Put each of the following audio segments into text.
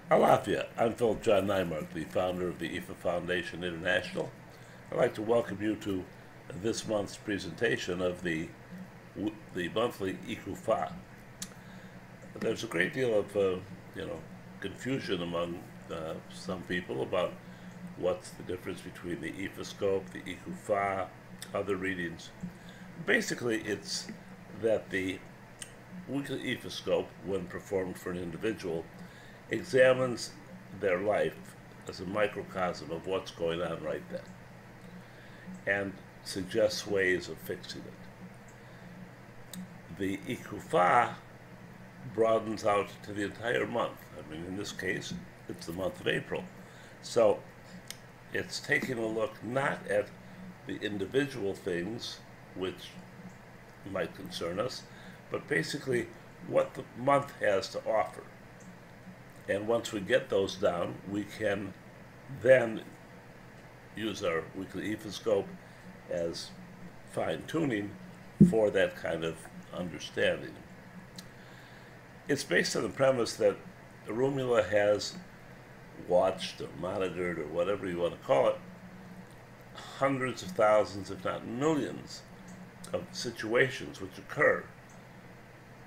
Alafia, I'm Philip John Nymark, the founder of the Ifa Foundation International. I'd like to welcome you to this month's presentation of the monthly Icofa. There's a great deal of confusion among some people about what's the difference between the Ifa scope, the Icofa, other readings. Basically, it's that the weekly Ifa scope, when performed for an individual, examines their life as a microcosm of what's going on right then and suggests ways of fixing it. The Icofa broadens out to the entire month. I mean, in this case, it's the month of April. So it's taking a look not at the individual things which might concern us, but basically what the month has to offer. And once we get those down, we can then use our weekly Ifa scope as fine-tuning for that kind of understanding. It's based on the premise that Arumila has watched or monitored, or whatever you want to call it, hundreds of thousands, if not millions, of situations which occur,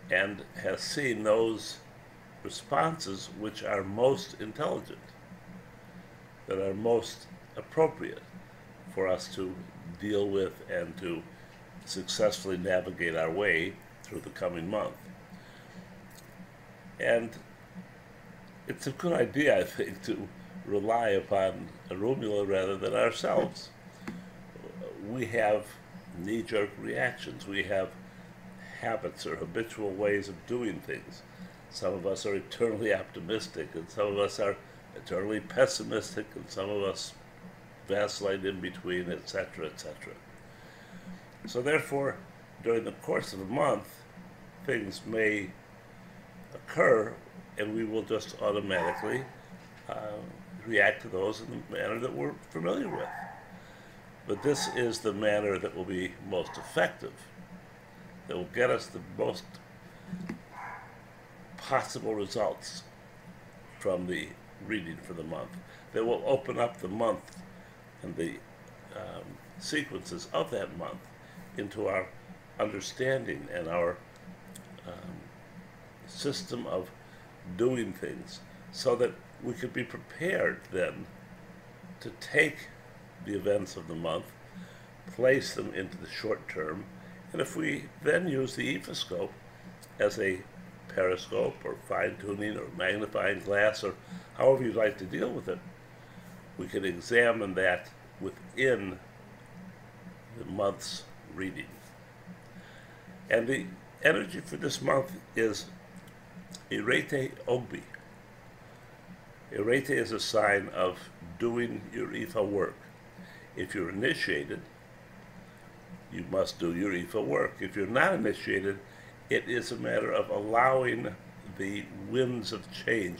and has seen those responses which are most intelligent, that are most appropriate for us to deal with and to successfully navigate our way through the coming month. And it's a good idea, I think, to rely upon Arumila rather than ourselves. We have knee-jerk reactions. We have habits or habitual ways of doing things. Some of us are eternally optimistic, and some of us are eternally pessimistic, and some of us vacillate in between, etc., etc. So therefore, during the course of a month, things may occur, and we will just automatically react to those in the manner that we're familiar with. But this is the manner that will be most effective, that will get us the most possible results from the reading for the month, that will open up the month and the sequences of that month into our understanding and our system of doing things, so that we could be prepared then to take the events of the month, place them into the short term, and if we then use the Ifa scope as a periscope or fine-tuning or magnifying glass or however you'd like to deal with it, we can examine that within the month's reading. And the energy for this month is Irete Ogbi. Irete is a sign of doing your Ifa work. If you're initiated, you must do your Ifa work. If you're not initiated, it is a matter of allowing the winds of change,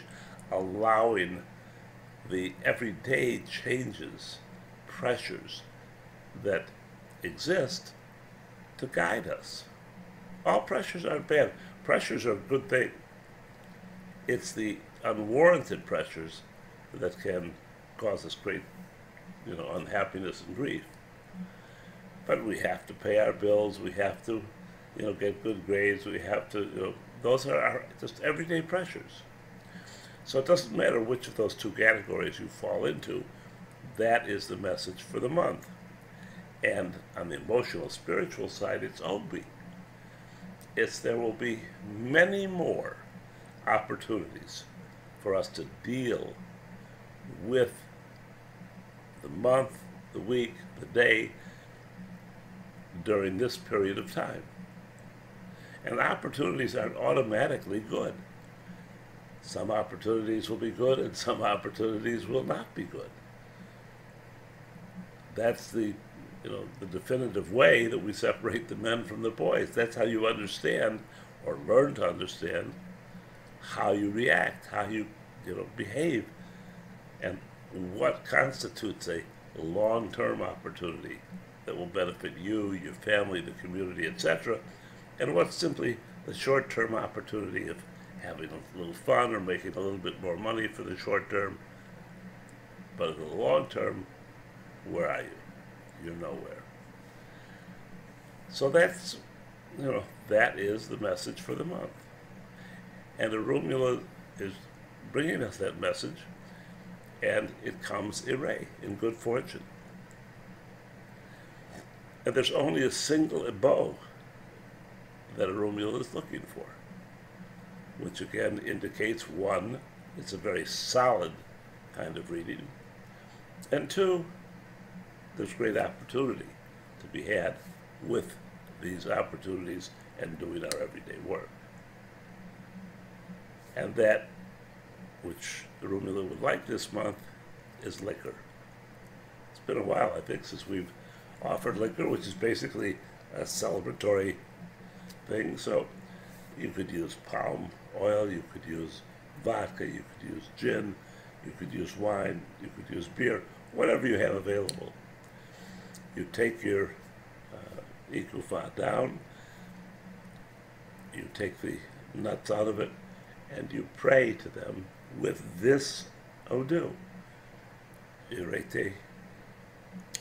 allowing the everyday changes, pressures that exist to guide us. All pressures aren't bad. Pressures are a good thing. It's the unwarranted pressures that can cause us great, unhappiness and grief. But we have to pay our bills. We have to, get good grades. We have to, those are our just everyday pressures. So it doesn't matter which of those two categories you fall into. That is the message for the month. And on the emotional, spiritual side, it's Ogbi. There will be many more opportunities for us to deal with the month, the week, the day, during this period of time. And opportunities aren't automatically good. Some opportunities will be good and some opportunities will not be good. That's the definitive way that we separate the men from the boys. That's how you understand or learn to understand how you react, how you behave, and what constitutes a long-term opportunity that will benefit you, your family, the community, etc., and what's simply the short-term opportunity of having a little fun or making a little bit more money for the short term. But in the long term, where are you? You're nowhere. So that's, that is the message for the month. And Arumila is bringing us that message, and it comes array in good fortune. And there's only a single bow that Arumila is looking for, which again indicates, one, it's a very solid kind of reading, and two, there's great opportunity to be had with these opportunities and doing our everyday work. And that which Arumila would like this month is liquor. It's been a while, I think, since we've offered liquor, which is basically a celebratory thing. So you could use palm oil, you could use vodka, you could use gin, you could use wine, you could use beer, whatever you have available. You take your Icofa down, you take the nuts out of it, and you pray to them with this Odu. Irete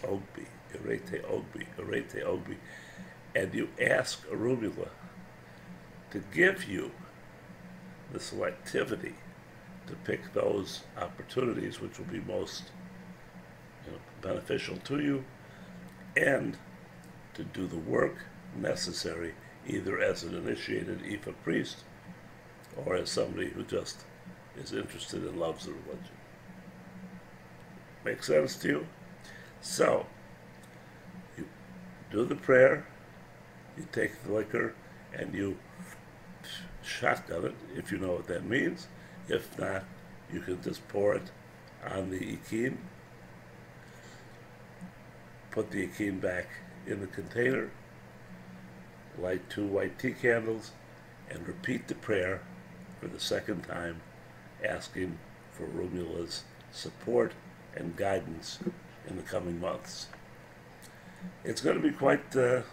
Ogbi, Irete Ogbi, Irete Ogbi. And you ask Arumila to give you the selectivity to pick those opportunities which will be most beneficial to you, and to do the work necessary either as an initiated Ifa priest or as somebody who just is interested and loves the religion. Make sense to you? So, you do the prayer, you take the liquor, and you shotgun it, if you know what that means. If not, you can just pour it on the ikin, put the ikin back in the container, light 2 white tea candles, and repeat the prayer for the second time, asking for Arumila's support and guidance in the coming months. It's going to be quite an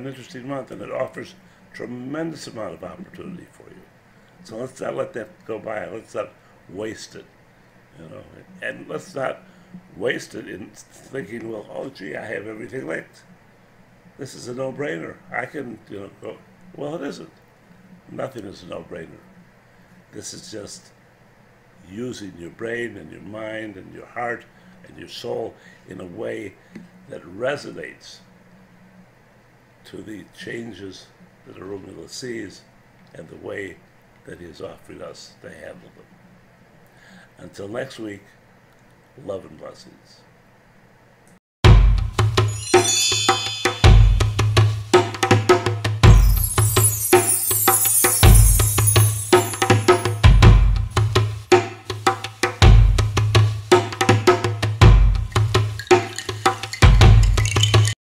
interesting month, and it offers tremendous amount of opportunity for you. So let's not let that go by. Let's not waste it, and let's not waste it in thinking, well, oh gee, I have everything licked. This is a no-brainer. I can, go. Well, it isn't. Nothing is a no-brainer. This is just using your brain and your mind and your heart and your soul in a way that resonates to the changes that Arumila sees and the way that he is offering us to handle them. Until next week, love and blessings.